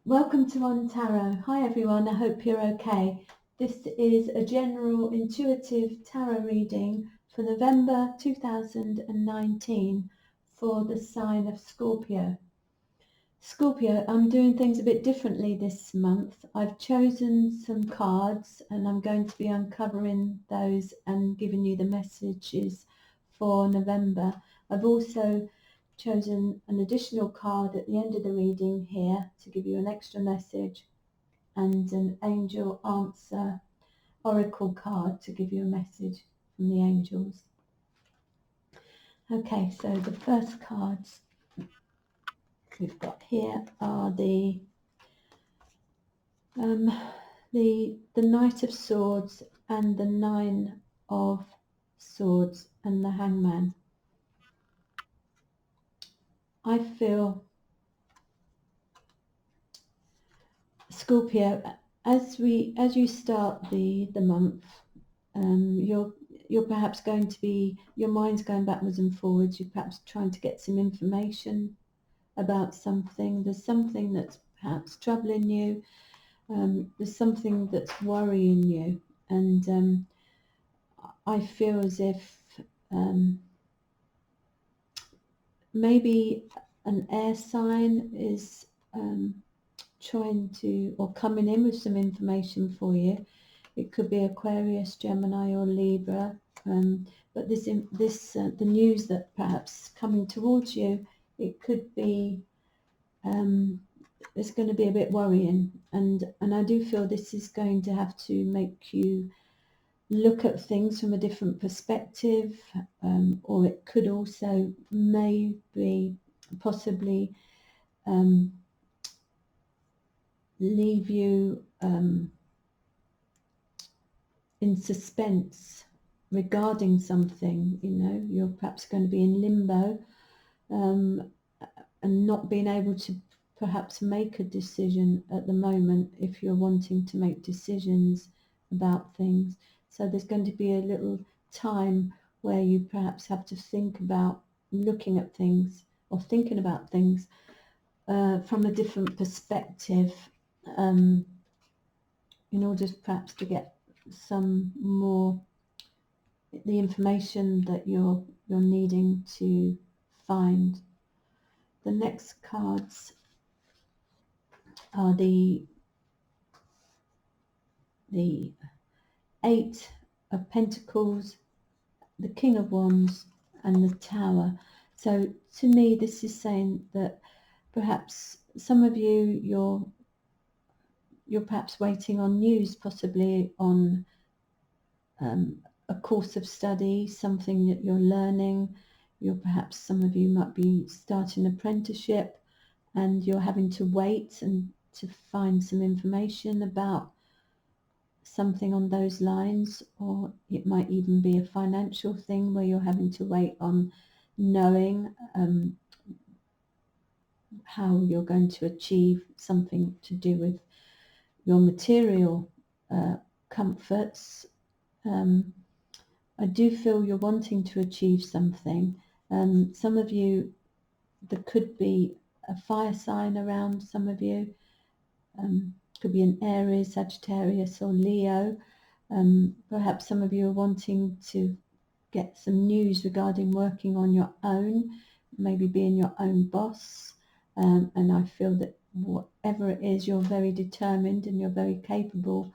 Welcome to On Tarot. Hi everyone, I hope you're okay. This is a general intuitive tarot reading for November 2019 for the sign of Scorpio. Scorpio, I'm doing things a bit differently this month. I've chosen some cards and I'm going to be uncovering those and giving you the messages for November. I've also chosen an additional card at the end of the reading here to give you an extra message and an angel answer oracle card to give you a message from the angels. Okay, so the first cards we've got here are the Knight of Swords and the Nine of Swords and the Hangman. I feel, Scorpio, as you start the month, you're perhaps going to be, your mind's going backwards and forwards. You're perhaps trying to get some information about something. There's something that's perhaps troubling you. There's something that's worrying you, and I feel as if maybe an air sign is trying to, or coming in with some information for you. It could be Aquarius, Gemini, or Libra. But the news that perhaps coming towards you, it could be, it's going to be a bit worrying, and I do feel this is going to have to make you look at things from a different perspective, or it could also maybe possibly leave you in suspense regarding something. You're perhaps going to be in limbo, and not being able to perhaps make a decision at the moment if you're wanting to make decisions about things. So there's going to be a little time where you perhaps have to think about looking at things or thinking about things from a different perspective, in order perhaps to get some more, the information that you're needing to find. The next cards are the Eight of Pentacles, the King of Wands, and the Tower. So to me, this is saying that perhaps some of you, you're perhaps waiting on news, possibly on a course of study, something that you're learning. Some of you might be starting an apprenticeship and you're having to wait and to find some information about something on those lines, or it might even be a financial thing where you're having to wait on knowing how you're going to achieve something to do with your material comforts. I do feel you're wanting to achieve something. Some of you, there could be a fire sign around some of you. Could be an Aries, Sagittarius, or Leo. Perhaps some of you are wanting to get some news regarding working on your own, maybe being your own boss. And I feel that whatever it is, you're very determined and you're very capable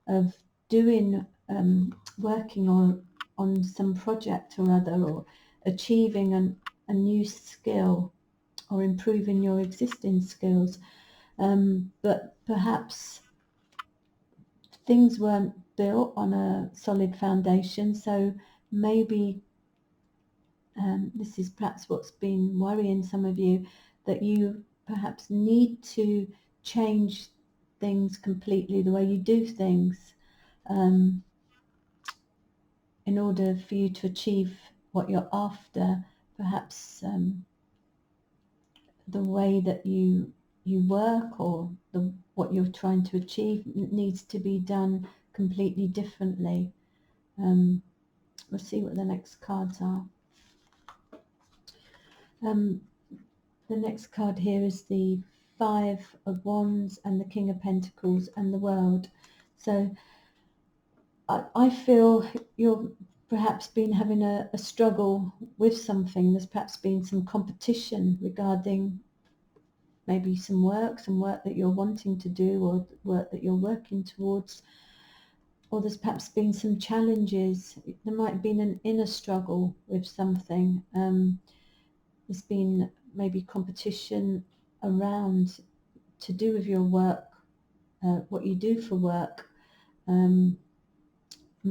of doing, working on some project or other, or achieving a new skill or improving your existing skills. But perhaps things weren't built on a solid foundation, so maybe this is perhaps what's been worrying some of you, that you perhaps need to change things completely, the way you do things, in order for you to achieve what you're after. Perhaps the way that you work, or what you're trying to achieve, needs to be done completely differently. We'll see what the next cards are. The next card here is the Five of Wands and the King of Pentacles and the World. So I feel you're perhaps been having a struggle with something. There's perhaps been some competition regarding maybe some work that you're wanting to do, or work that you're working towards, or there's perhaps been some challenges. There might have been an inner struggle with something. There's been maybe competition around to do with your work, what you do for work. And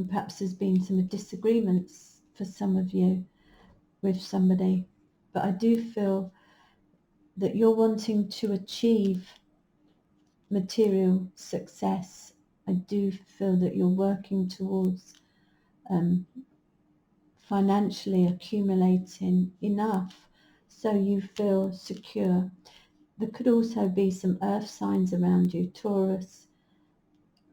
perhaps there's been some disagreements for some of you with somebody. But I do feel that you're wanting to achieve material success. I do feel that you're working towards financially accumulating enough so you feel secure. There could also be some earth signs around you, Taurus,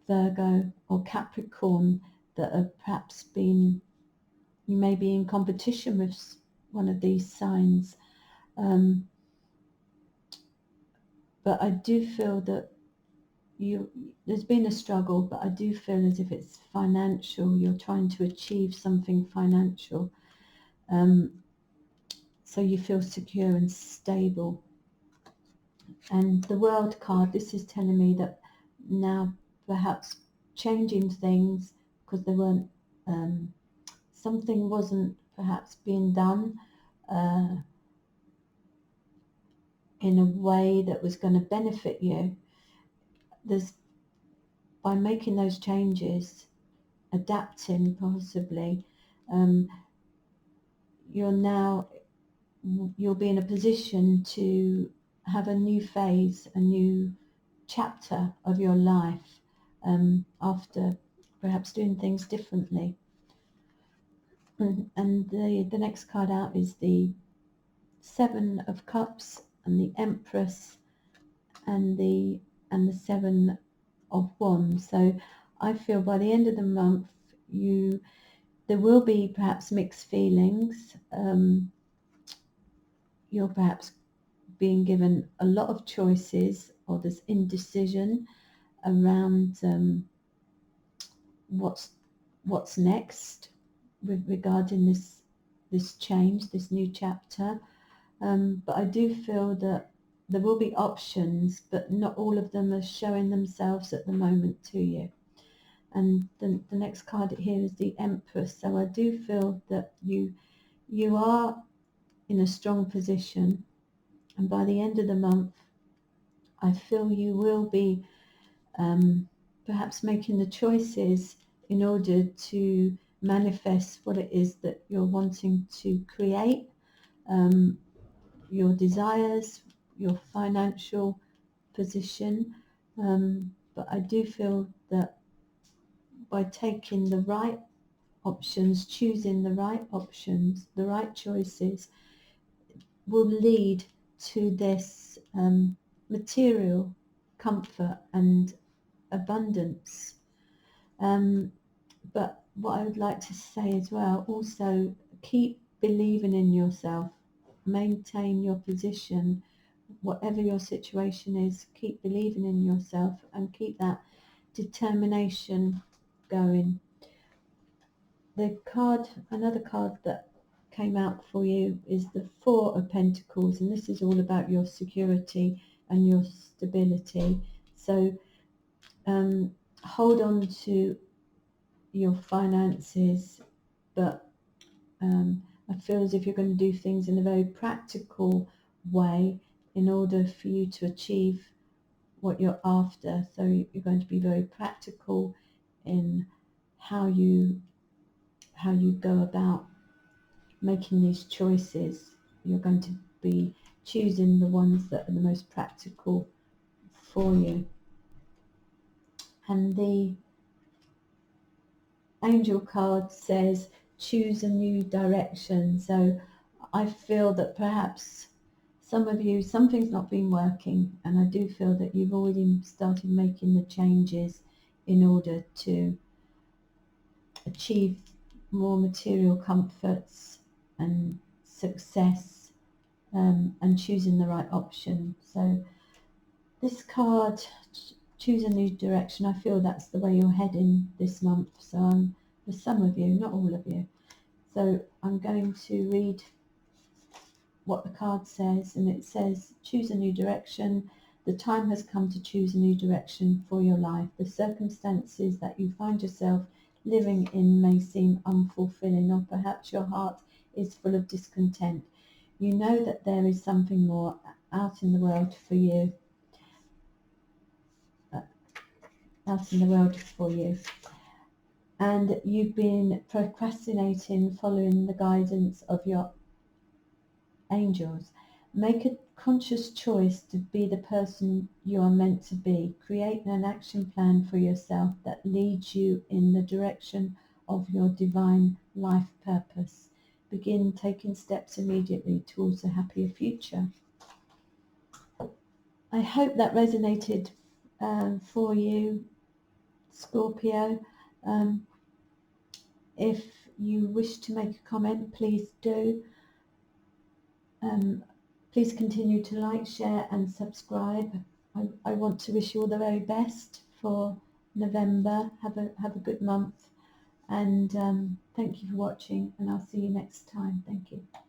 Virgo or Capricorn, that have perhaps been, you may be in competition with one of these signs. But I do feel that there's been a struggle, but I do feel as if it's financial. You're trying to achieve something financial. So you feel secure and stable. And the World card, this is telling me that now perhaps changing things because they weren't, something wasn't perhaps being done in a way that was going to benefit you. There's, by making those changes, adapting possibly, you'll be in a position to have a new phase, a new chapter of your life, after perhaps doing things differently. And the next card out is the Seven of Cups and the Empress and the Seven of Wands. So I feel by the end of the month there will be perhaps mixed feelings. You're perhaps being given a lot of choices, or there's indecision around what's next regarding this change, this new chapter. But I do feel that there will be options, but not all of them are showing themselves at the moment to you. And the next card here is the Empress. So I do feel that you are in a strong position, and by the end of the month I feel you will be perhaps making the choices in order to manifest what it is that you're wanting to create, your desires, your financial position. But I do feel that by taking the right options, choosing the right options, the right choices, will lead to this material comfort and abundance. But what I would like to say as well, also keep believing in yourself, maintain your position, whatever your situation is, keep believing in yourself and keep that determination going. Another card that came out for you is the Four of Pentacles, and this is all about your security and your stability. So hold on to your finances, but I feel as if you're going to do things in a very practical way in order for you to achieve what you're after. So you're going to be very practical in how you go about making these choices. You're going to be choosing the ones that are the most practical for you. And the Angel card says choose a new direction. So I feel that perhaps some of you, something's not been working, and I do feel that you've already started making the changes in order to achieve more material comforts and success, and choosing the right option. So This card, choose a new direction. I feel that's the way you're heading this month. So for some of you, not all of you. So I'm going to read what the card says, and it says, choose a new direction. The time has come to choose a new direction for your life. The circumstances that you find yourself living in may seem unfulfilling, or perhaps your heart is full of discontent. You know that there is something more out in the world for you. And you've been procrastinating following the guidance of your angels. Make a conscious choice to be the person you are meant to be. Create an action plan for yourself that leads you in the direction of your divine life purpose. Begin taking steps immediately towards a happier future. I hope that resonated for you, Scorpio. If you wish to make a comment, please do. Please continue to like, share and subscribe. I want to wish you all the very best for November. Have a good month, and thank you for watching, and I'll see you next time. Thank you.